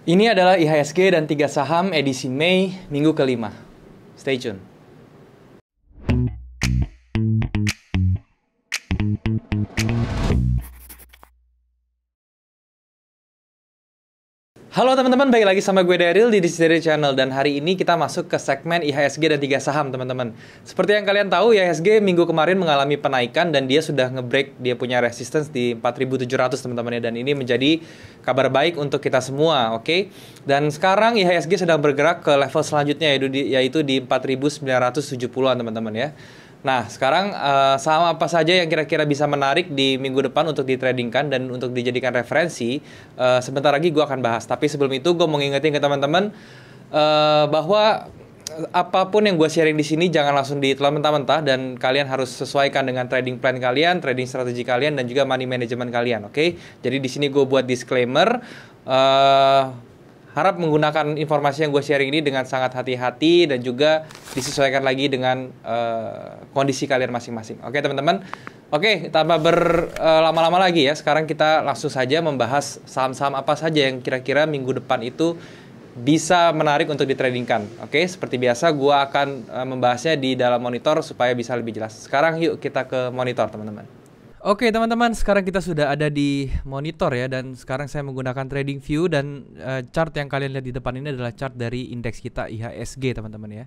Ini adalah IHSG dan 3 saham edisi Mei minggu kelima. Stay tune. Halo teman-teman, balik lagi sama gue Daryl di Daryl Channel. Dan hari ini kita masuk ke segmen IHSG dan 3 saham teman-teman. Seperti yang kalian tahu, IHSG minggu kemarin mengalami penaikan dan dia sudah nge-break, dia punya resistance di 4.700 teman-teman ya. Dan ini menjadi kabar baik untuk kita semua, oke? Dan sekarang IHSG sedang bergerak ke level selanjutnya, yaitu di 4.970-an teman-teman ya. Nah, sekarang saham apa saja yang kira-kira bisa menarik di minggu depan untuk ditradingkan dan untuk dijadikan referensi, sebentar lagi gue akan bahas. Tapi sebelum itu gue mau ngingetin ke teman-teman bahwa apapun yang gue sharing di sini jangan langsung ditelan mentah-mentah dan kalian harus sesuaikan dengan trading plan kalian, trading strategi kalian dan juga money management kalian, oke? Jadi di sini gue buat disclaimer. Harap menggunakan informasi yang gue sharing ini dengan sangat hati-hati dan juga disesuaikan lagi dengan kondisi kalian masing-masing. Oke teman-teman? Oke, tanpa berlama-lama lagi ya, sekarang kita langsung saja membahas saham-saham apa saja yang kira-kira minggu depan itu bisa menarik untuk ditradingkan. Oke, seperti biasa gue akan membahasnya di dalam monitor supaya bisa lebih jelas. Sekarang yuk kita ke monitor teman-teman. Oke teman-teman, sekarang kita sudah ada di monitor ya, dan sekarang saya menggunakan trading view dan chart yang kalian lihat di depan ini adalah chart dari indeks kita IHSG teman-teman ya.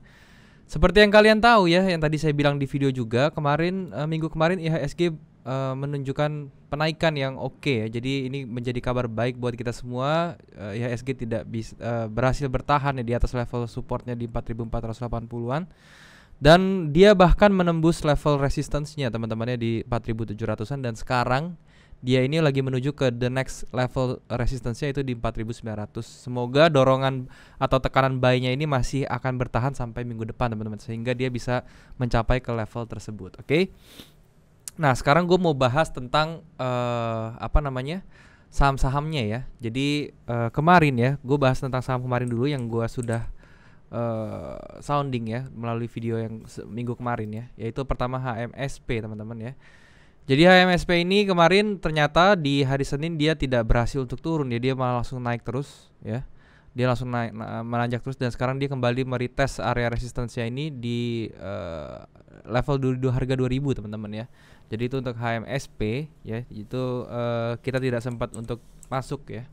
Seperti yang kalian tahu ya, yang tadi saya bilang di video juga kemarin, minggu kemarin IHSG menunjukkan penaikan yang oke ya. Jadi ini menjadi kabar baik buat kita semua. IHSG tidak berhasil bertahan ya di atas level supportnya di 4.480-an. Dan dia bahkan menembus level resistance-nya teman-temannya di 4.700-an. Dan sekarang dia ini lagi menuju ke the next level resistance-nya itu di 4.900. Semoga dorongan atau tekanan buy-nya ini masih akan bertahan sampai minggu depan teman-teman, sehingga dia bisa mencapai ke level tersebut. Oke. Nah sekarang gue mau bahas tentang saham-sahamnya ya. Jadi kemarin ya, gue bahas tentang saham kemarin dulu yang gue sudah sounding ya melalui video yang minggu kemarin ya, yaitu pertama HMSP teman-teman ya. Jadi HMSP ini kemarin ternyata di hari Senin dia tidak berhasil untuk turun ya, dia malah langsung naik terus ya. Dia langsung naik menanjak terus dan sekarang dia kembali meretest area resistance-nya ini di level harga 2000 teman-teman ya. Jadi itu untuk HMSP ya, itu kita tidak sempat untuk masuk ya.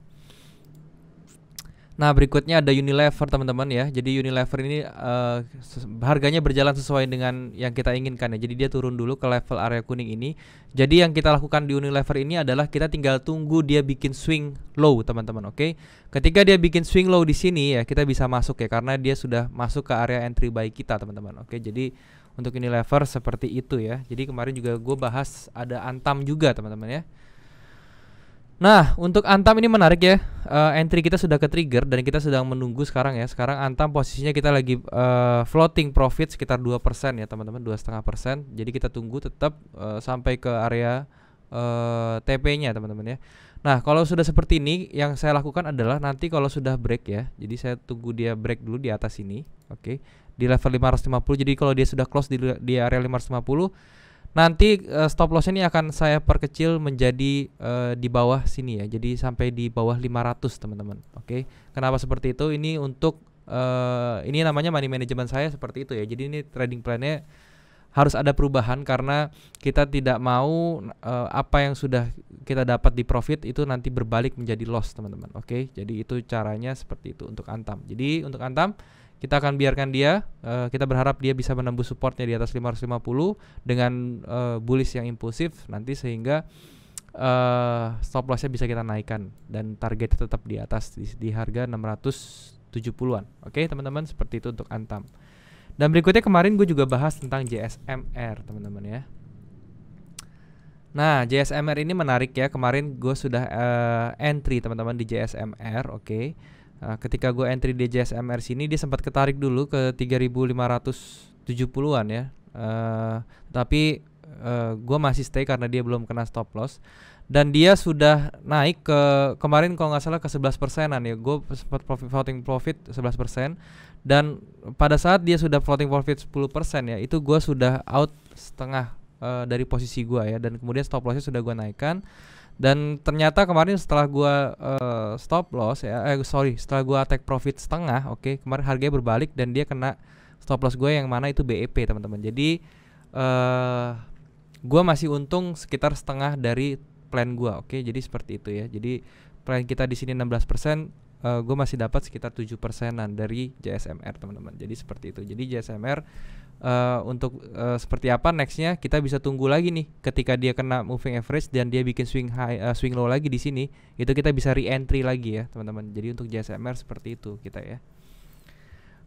Nah berikutnya ada Unilever teman-teman ya. Jadi Unilever ini harganya berjalan sesuai dengan yang kita inginkan ya. Jadi dia turun dulu ke level area kuning ini. Jadi yang kita lakukan di Unilever ini adalah kita tinggal tunggu dia bikin swing low teman-teman, oke? Ketika dia bikin swing low di sini ya, kita bisa masuk ya, karena dia sudah masuk ke area entry buy kita teman-teman, oke? Jadi untuk Unilever seperti itu ya. Jadi kemarin juga gue bahas ada Antam juga teman-teman ya. Nah untuk Antam ini menarik ya, entry kita sudah ke trigger dan kita sedang menunggu sekarang ya. Sekarang Antam posisinya kita lagi floating profit sekitar 2% ya teman-teman, 2,5%. Jadi kita tunggu tetap sampai ke area TP-nya teman-teman ya. Nah kalau sudah seperti ini, yang saya lakukan adalah nanti kalau sudah break ya, jadi saya tunggu dia break dulu di atas ini, oke, di level 550. Jadi kalau dia sudah close di area 550, nanti stop loss ini akan saya perkecil menjadi di bawah sini ya. Jadi sampai di bawah 500 teman-teman. Oke. Kenapa seperti itu? Ini untuk ini namanya money management saya seperti itu ya. Jadi ini trading plan-nya harus ada perubahan karena kita tidak mau apa yang sudah kita dapat di profit itu nanti berbalik menjadi loss teman-teman. Oke. Jadi itu caranya seperti itu untuk Antam. Jadi untuk Antam kita akan biarkan dia, kita berharap dia bisa menembus supportnya di atas 550 dengan bullish yang impulsif nanti, sehingga stop lossnya bisa kita naikkan dan targetnya tetap di atas di harga 670-an. Oke teman-teman, seperti itu untuk Antam. Dan berikutnya kemarin gue juga bahas tentang JSMR teman-teman ya. Nah JSMR ini menarik ya, kemarin gue sudah entry teman-teman di JSMR, oke. Ketika gue entry di JSMR sini, dia sempat ketarik dulu ke 3.570-an ya. Tapi gue masih stay karena dia belum kena stop loss. Dan dia sudah naik ke kemarin kalau nggak salah ke 11%-an ya. Gue sempat floating profit 11%. Dan pada saat dia sudah floating profit 10% ya, itu gue sudah out setengah dari posisi gue ya. Dan kemudian stop lossnya sudah gue naikkan. Dan ternyata kemarin setelah gua stop loss ya, setelah gua take profit setengah, oke, kemarin harganya berbalik dan dia kena stop loss gue yang mana itu BEP teman-teman. Jadi gua masih untung sekitar setengah dari plan gua, oke. Jadi seperti itu ya. Jadi plan kita di sini 16%, gue masih dapat sekitar 7%-an dari JSMR teman-teman. Jadi seperti itu. Jadi JSMR untuk seperti apa nextnya kita bisa tunggu lagi nih. Ketika dia kena moving average dan dia bikin swing low lagi di sini, itu kita bisa re-entry lagi ya teman-teman. Jadi untuk JSMR seperti itu kita ya.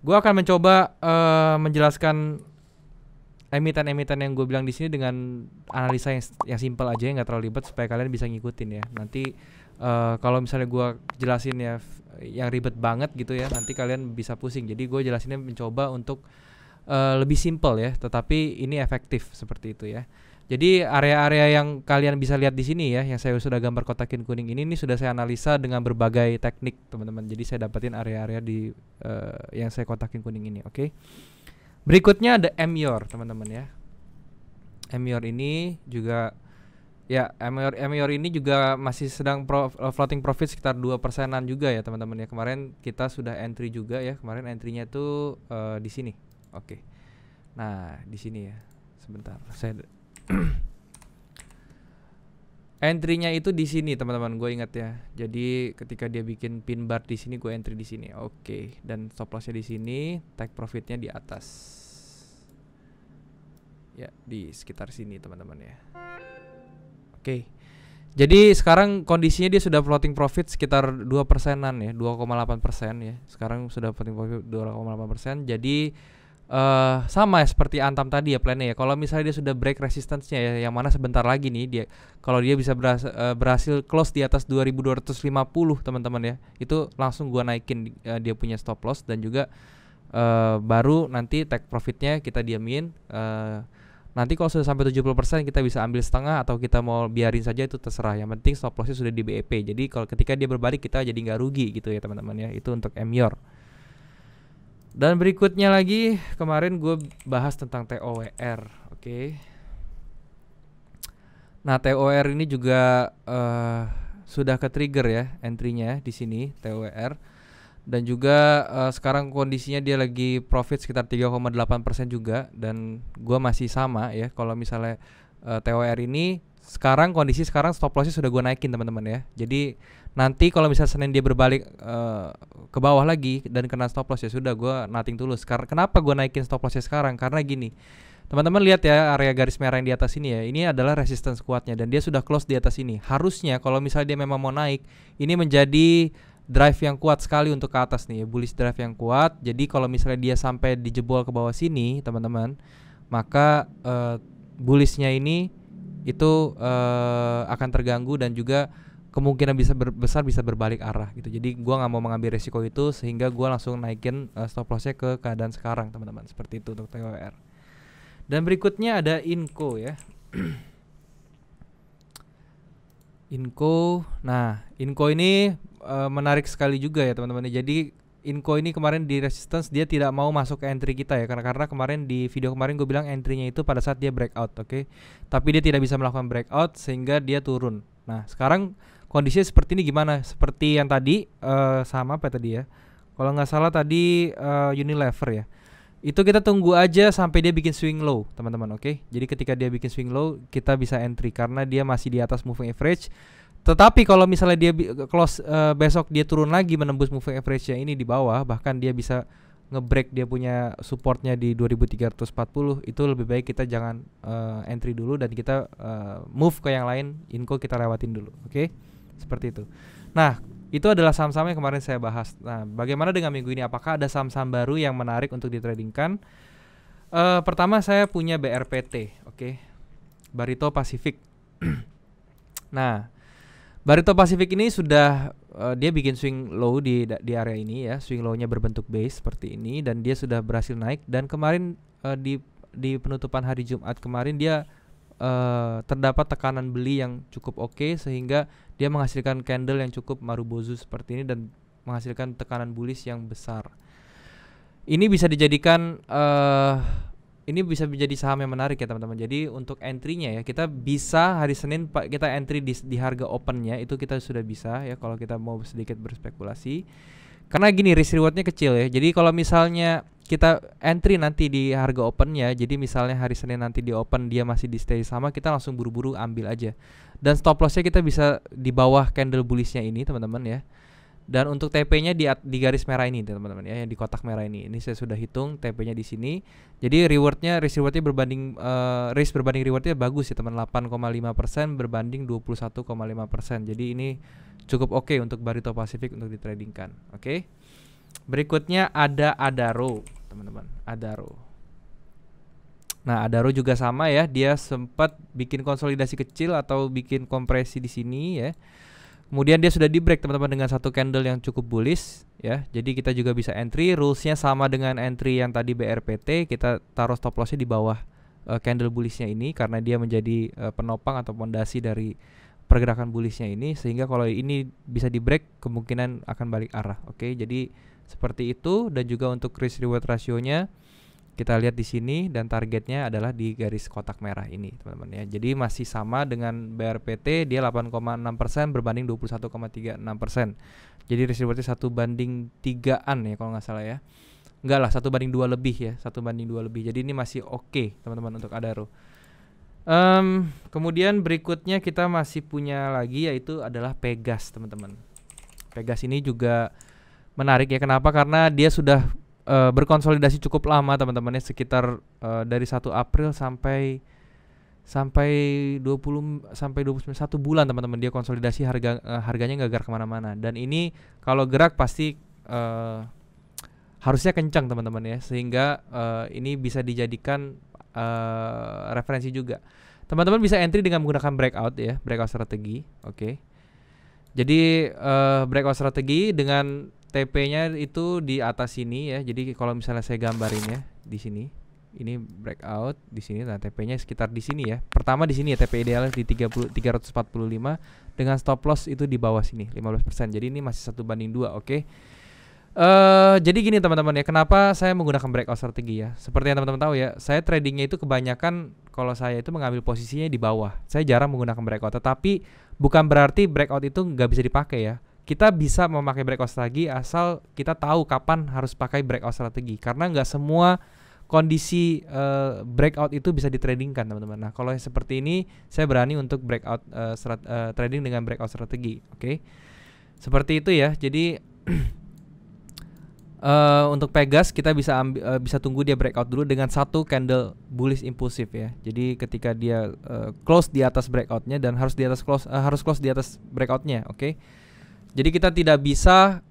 Gue akan mencoba menjelaskan emiten-emiten yang gue bilang di sini dengan analisa yang simpel aja, yang nggak terlalu ribet supaya kalian bisa ngikutin ya. Nanti kalau misalnya gue jelasin ya yang ribet banget gitu ya, nanti kalian bisa pusing. Jadi gue jelasinnya mencoba untuk lebih simpel ya, tetapi ini efektif seperti itu ya. Jadi area-area yang kalian bisa lihat di sini ya, yang saya sudah gambar kotakin kuning ini sudah saya analisa dengan berbagai teknik teman-teman. Jadi saya dapetin area-area di yang saya kotakin kuning ini, oke. Berikutnya ada MYOR teman-teman ya. MYOR ini juga ya, MYOR ini juga masih sedang floating profit sekitar 2%-an juga ya teman-teman ya. Kemarin kita sudah entry juga ya. Kemarin entry-nya tuh di sini. Oke. Nah, di sini ya. Sebentar. Saya entry-nya itu di sini teman-teman, gue ingat ya. Jadi ketika dia bikin pin bar di sini, gue entry di sini. Oke. Dan stop loss-nya di sini, take profit-nya di atas. Ya, di sekitar sini teman-teman ya. Oke. Jadi sekarang kondisinya dia sudah floating profit sekitar 2%-an ya, 2,8% ya. Sekarang sudah floating profit 2,8%. Jadi sama ya seperti Antam tadi ya plannya ya. Kalau misalnya dia sudah break resistance-nya ya, yang mana sebentar lagi nih dia kalau dia bisa berhasil close di atas 2250 teman-teman ya. Itu langsung gua naikin dia punya stop loss dan juga baru nanti take profitnya kita diamin. Nanti kalau sudah sampai 70% kita bisa ambil setengah atau kita mau biarin saja, itu terserah. Yang penting stop lossnya sudah di BEP. Jadi kalau ketika dia berbalik kita jadi nggak rugi gitu ya teman-teman ya. Itu untuk MYOR. Dan berikutnya lagi kemarin gue bahas tentang TOWR, oke. Nah TOWR ini juga sudah ke trigger ya entry-nya di sini TOWR. Dan juga sekarang kondisinya dia lagi profit sekitar 3,8% juga. Dan gue masih sama ya. Kalau misalnya TOWR ini sekarang kondisi sekarang stop lossnya sudah gue naikin teman-teman ya. Jadi nanti kalau misalnya Senin dia berbalik ke bawah lagi dan kena stop loss ya sudah gue nothing tulus. Kenapa gue naikin stop lossnya sekarang? Karena gini, teman-teman lihat ya area garis merah yang di atas ini ya. Ini adalah resistance kuatnya dan dia sudah close di atas ini. Harusnya kalau misalnya dia memang mau naik, ini menjadi drive yang kuat sekali untuk ke atas nih, bullish drive yang kuat. Jadi kalau misalnya dia sampai dijebol ke bawah sini teman-teman, maka bullishnya ini itu akan terganggu dan juga kemungkinan besar bisa berbalik arah gitu. Jadi gua nggak mau mengambil resiko itu sehingga gua langsung naikin stop lossnya ke keadaan sekarang teman-teman. Seperti itu untuk TOWR. Dan berikutnya ada Inco ya. Inco. Nah, Inco ini menarik sekali juga ya teman-teman. Jadi Inco ini kemarin di resistance dia tidak mau masuk ke entry kita ya, karena kemarin di video kemarin gue bilang entry-nya itu pada saat dia breakout, oke. Tapi dia tidak bisa melakukan breakout sehingga dia turun. Nah, sekarang kondisinya seperti ini gimana? Seperti yang tadi sama apa tadi ya? Kalau nggak salah tadi Unilever ya. Itu kita tunggu aja sampai dia bikin swing low, teman-teman, oke. Jadi ketika dia bikin swing low, kita bisa entry karena dia masih di atas moving average. Tetapi kalau misalnya dia close besok dia turun lagi menembus moving average-nya ini di bawah, bahkan dia bisa nge-break dia punya supportnya di 2340, itu lebih baik kita jangan entry dulu dan kita move ke yang lain. Inco kita lewatin dulu, oke? Seperti itu. Nah, itu adalah saham-saham yang kemarin saya bahas. Nah, bagaimana dengan minggu ini? Apakah ada saham-saham baru yang menarik untuk ditradingkan? Pertama saya punya BRPT, oke? Barito Pacific. Nah, Barito Pacific ini sudah dia bikin swing low di area ini ya, swing low-nya berbentuk base seperti ini dan dia sudah berhasil naik. Dan kemarin di penutupan hari Jumat kemarin dia terdapat tekanan beli yang cukup oke sehingga dia menghasilkan candle yang cukup marubozu seperti ini dan menghasilkan tekanan bullish yang besar. Ini bisa dijadikan ini bisa menjadi saham yang menarik ya teman-teman. Jadi untuk entry-nya ya, kita bisa hari Senin kita entry di harga open-nya itu kita sudah bisa ya kalau kita mau sedikit berspekulasi. Karena gini, risk rewardnya kecil ya. Jadi kalau misalnya kita entry nanti di harga opennya, jadi misalnya hari Senin nanti di open dia masih di stay sama, kita langsung buru-buru ambil aja. Dan stop lossnya kita bisa di bawah candle bullishnya ini teman-teman ya. Dan untuk TP-nya di garis merah ini teman-teman ya, yang di kotak merah ini. Ini saya sudah hitung TP-nya di sini. Jadi risk rewardnya berbanding risk berbanding rewardnya bagus ya teman, 8,5% berbanding 21,5%. Jadi ini cukup oke untuk Barito Pacific untuk ditradingkan. Oke. Berikutnya ada Adaro teman-teman, Adaro. Nah, Adaro juga sama ya, dia sempat bikin konsolidasi kecil atau bikin kompresi di sini ya. Kemudian dia sudah di break teman-teman dengan satu candle yang cukup bullish ya. Jadi kita juga bisa entry, rulesnya sama dengan entry yang tadi BRPT, kita taruh stop lossnya di bawah candle bullishnya ini karena dia menjadi penopang atau pondasi dari pergerakan bullishnya ini, sehingga kalau ini bisa di break kemungkinan akan balik arah. Oke, jadi seperti itu. Dan juga untuk risk reward rasionya kita lihat di sini dan targetnya adalah di garis kotak merah ini teman-teman ya. Jadi masih sama dengan BRPT, dia 8,6% berbanding 21,36%. Jadi risk rewardnya 1/3-an ya kalau nggak salah ya. Enggak lah, 1/2 lebih ya, 1/2 lebih. Jadi ini masih oke teman-teman untuk Adaro. Kemudian berikutnya kita masih punya lagi yaitu adalah Pegas teman-teman. Pegas ini juga menarik ya. Kenapa? Karena dia sudah berkonsolidasi cukup lama teman-teman ya, sekitar dari 1 April sampai 21 bulan teman-teman dia konsolidasi, harganya nggak gerak kemana-mana. Dan ini kalau gerak pasti harusnya kencang teman-teman ya, sehingga ini bisa dijadikan referensi juga. Teman-teman bisa entry dengan menggunakan breakout ya, breakout strategi. Oke. Jadi breakout strategi dengan TP-nya itu di atas sini ya. Jadi kalau misalnya saya gambarin ya di sini, ini breakout di sini. Nah, TP-nya sekitar di sini ya. Pertama di sini ya, TP idealnya di 345 dengan stop loss itu di bawah sini 15%. Jadi ini masih 1/2, oke. Jadi gini teman-teman ya, kenapa saya menggunakan breakout strategi ya? Seperti yang teman-teman tahu ya, saya tradingnya itu kebanyakan kalau saya itu mengambil posisinya di bawah. Saya jarang menggunakan breakout, tetapi bukan berarti breakout itu nggak bisa dipakai ya. Kita bisa memakai breakout strategi asal kita tahu kapan harus pakai breakout strategi. Karena nggak semua kondisi breakout itu bisa ditradingkan teman-teman. Nah, kalau seperti ini saya berani untuk breakout trading dengan breakout strategi, oke? Seperti itu ya. Jadi untuk Pegas kita bisa tunggu dia breakout dulu dengan satu candle bullish impulsif ya. Jadi ketika dia close di atas breakoutnya dan harus close di atas breakoutnya, oke? Jadi kita tidak bisa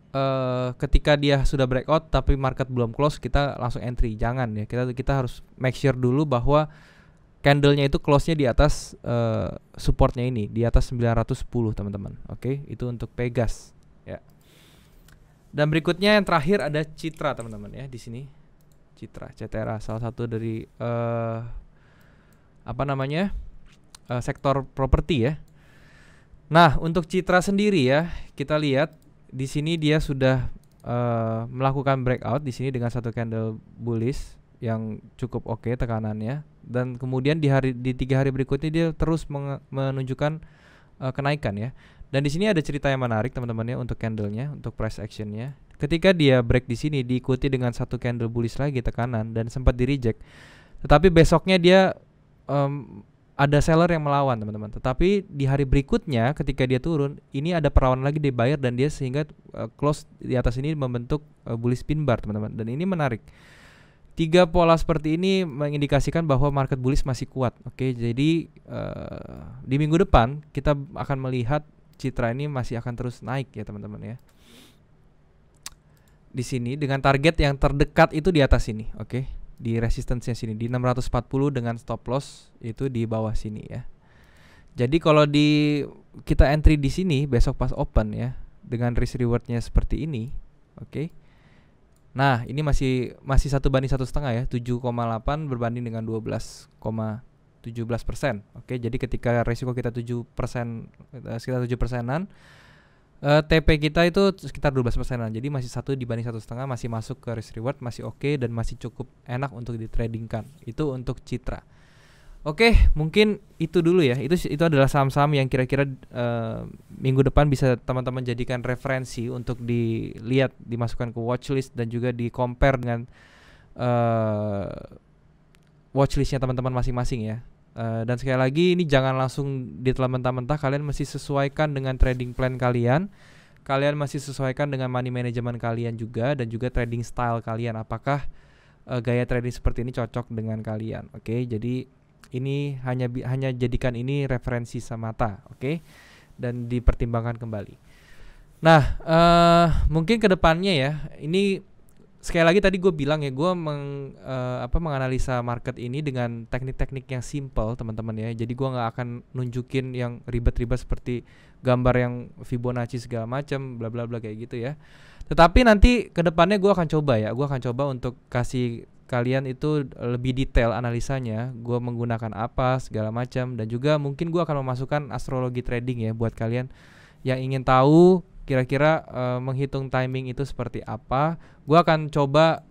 ketika dia sudah breakout tapi market belum close kita langsung entry, jangan ya. Kita harus make sure dulu bahwa candlenya itu close-nya di atas supportnya ini, di atas 910 teman-teman. Oke, itu untuk Pegas ya. Dan berikutnya yang terakhir ada Citra teman-teman ya, di sini. Citra, CTRA, salah satu dari sektor properti ya. Nah, untuk Citra sendiri ya, kita lihat di sini dia sudah melakukan breakout di sini dengan satu candle bullish yang cukup oke tekanannya, dan kemudian di 3 hari berikutnya dia terus menunjukkan kenaikan ya. Dan di sini ada cerita yang menarik teman-teman ya untuk candlenya, untuk price actionnya. Ketika dia break di sini diikuti dengan satu candle bullish lagi tekanan dan sempat di reject, tetapi besoknya dia ada seller yang melawan teman-teman. Tetapi di hari berikutnya ketika dia turun, ini ada perlawanan lagi di buyer dan dia sehingga close di atas ini membentuk bullish pin bar teman-teman. Dan ini menarik. 3 pola seperti ini mengindikasikan bahwa market bullish masih kuat. Oke, jadi di minggu depan kita akan melihat Citra ini masih akan terus naik ya teman-teman ya. Di sini dengan target yang terdekat itu di atas sini, oke. Di resistance-nya sini di 640 dengan stop loss itu di bawah sini ya. Jadi kalau kita entry di sini besok pas open ya dengan risk rewardnya seperti ini, oke. Nah, ini masih 1/1,5 ya, 7,8 berbanding dengan 12,17%. Oke, jadi ketika resiko kita 7%, sekitar 7%-an, TP kita itu sekitar 12%-an. Jadi masih 1 banding 1,5, masih masuk ke risk reward, masih oke, dan masih cukup enak untuk ditradingkan. Itu untuk Citra. Oke, mungkin itu dulu ya. Itu adalah saham-saham yang kira-kira minggu depan bisa teman-teman jadikan referensi untuk dilihat, dimasukkan ke watchlist dan juga di compare dengan watchlistnya teman-teman masing-masing ya. Dan sekali lagi ini jangan langsung ditelan mentah-mentah. Kalian mesti sesuaikan dengan trading plan kalian. Kalian masih sesuaikan dengan money management kalian juga, dan juga trading style kalian. Apakah gaya trading seperti ini cocok dengan kalian? Oke, jadi ini hanya jadikan ini referensi semata, oke? Dan dipertimbangkan kembali. Nah, mungkin kedepannya ya, ini sekali lagi tadi gue bilang ya, gue menganalisa market ini dengan teknik-teknik yang simple teman-teman ya. Jadi gue nggak akan nunjukin yang ribet-ribet seperti gambar yang Fibonacci segala macam, bla bla bla kayak gitu ya. Tetapi nanti kedepannya gue akan coba untuk kasih kalian itu lebih detail analisanya. Gue menggunakan apa segala macam, dan juga mungkin gue akan memasukkan astrologi trading ya buat kalian yang ingin tahu kira-kira menghitung timing itu seperti apa. Gue akan coba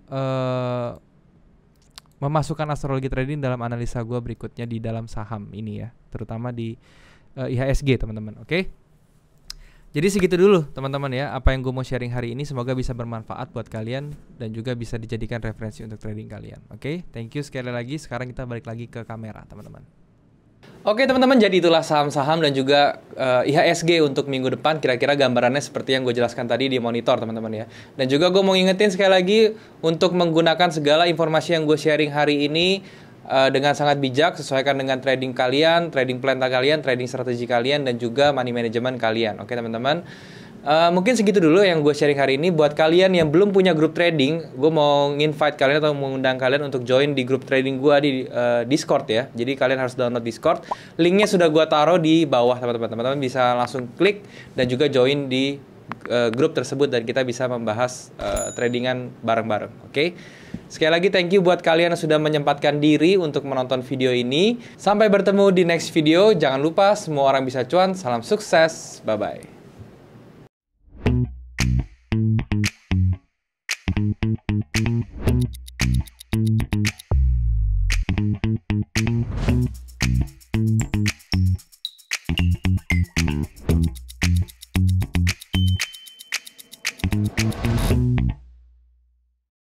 memasukkan astrologi trading dalam analisa gue berikutnya di dalam saham ini ya, terutama di IHSG teman-teman. Oke? Jadi segitu dulu teman-teman ya, apa yang gue mau sharing hari ini. Semoga bisa bermanfaat buat kalian dan juga bisa dijadikan referensi untuk trading kalian. Oke? Thank you sekali lagi. Sekarang kita balik lagi ke kamera teman-teman. Oke teman-teman, jadi itulah saham-saham dan juga IHSG untuk minggu depan. Kira-kira gambarannya seperti yang gue jelaskan tadi di monitor teman-teman ya. Dan juga gue mau ngingetin sekali lagi untuk menggunakan segala informasi yang gue sharing hari ini dengan sangat bijak, sesuaikan dengan trading kalian, trading plan kalian, trading strategi kalian, dan juga money management kalian. Oke teman-teman, mungkin segitu dulu yang gue sharing hari ini. Buat kalian yang belum punya grup trading, gue mau nginvite kalian atau mengundang kalian untuk join di grup trading gue di Discord ya. Jadi kalian harus download Discord. Linknya sudah gue taruh di bawah teman-teman. Teman-teman bisa langsung klik dan juga join di grup tersebut, dan kita bisa membahas tradingan bareng-bareng. Oke? Sekali lagi thank you buat kalian yang sudah menyempatkan diri untuk menonton video ini. Sampai bertemu di next video. Jangan lupa semua orang bisa cuan. Salam sukses. Bye-bye.